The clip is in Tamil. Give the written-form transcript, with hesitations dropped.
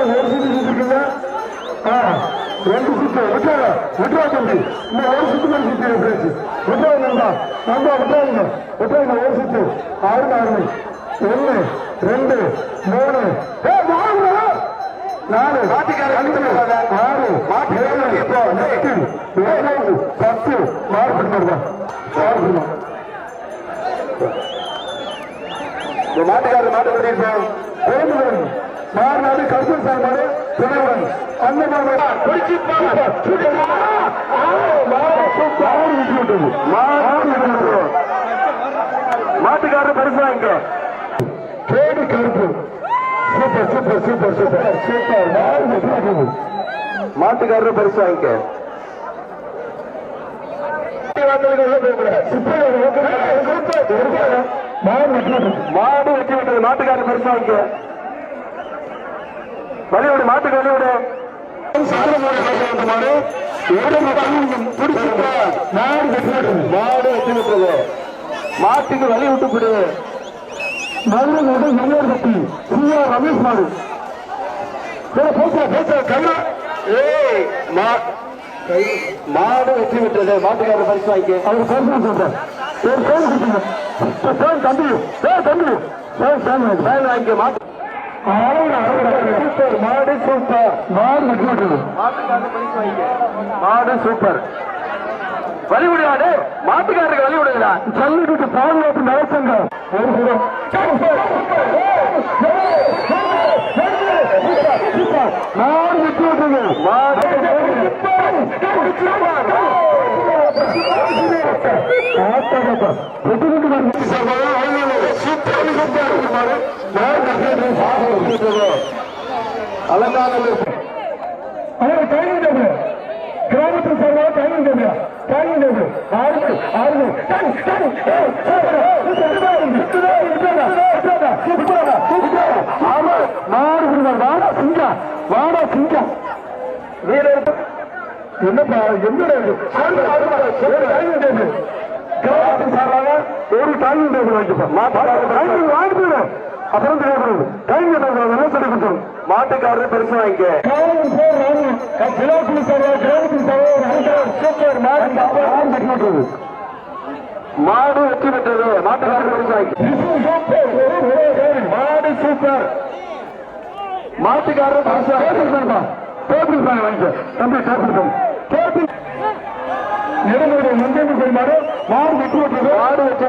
ஒரு சுத்து சுத்திருக்கீங்க. ரெண்டு சுத்து விட்டுறா தம்பி. இன்னும் ஒரு சுத்து மேல சுத்தி பேச்சு விட்டுறாங்க நம்பா விட்டுறாங்க ஒரு சுத்து. அருமை அருமை. 1 2 3 4 5 6 7 8 10 மாறுபடுமா மாட்டுக்காரர் மாட்டு பண்ணிருப்போம். மாறுநாடு கருப்பன் சார் மாடு துணைவன் அந்த மாட்டுக்காரர் பரிசு வாங்க. கேடு கருப்பு super super super super super. மாட்டுக்காரர் பரிசு வாங்க. மாடு வெட்டி விட்டது. மாட்டுக்காரர் பரிசு வாங்க. வழியோடு மாட்டுக்கு வழியோடு மாடு வெட்டி விட்டது. மாட்டுக்கு வழி விட்டு போடு. கட்டி ரமேஷ் மாடு மாடு வெற்றி விட்டது. மாட்டுக்காரர் பரிசு வாங்கி அவர் பரிசு சொல்றார். தம்பி தம்பி வாங்கி மாட்டு மாடு சூப்பர். மாடு வெற்றி விட்டது. மாட்டுக்காரர் பரிசு வாங்கி மாடு சூப்பர். வழி விடுவாடு. மாட்டுக்காரருக்கு வழி விடுங்களா சொல்லிட்டு பாதுகாப்பு நலசங்க மாடு வெற்றி விட்டது. அலங்காரம் கிராமத்தில் சொல்ல என்னப்பா என்னோட ஒரு டைம் டேபிள் வாங்கிப்பா. அப்புறம் தேவைப்படுது டைம் என்ன சொல்லி கொடுத்தோம். மாட்டுக்காரர் பெருசு வாங்கிக்க. மாடு வெற்றி பெற்றது. மாட்டுக்காரர் பெருசு வாங்கிக்க. மாடு சூப்பர். மாட்டுக்காரர் பெருசு வாங்கிக்க. தம்பி டேபிள் மஞ்சள் மாடு மாடு வெற்றி பெற்றது. மாடு வெற்றி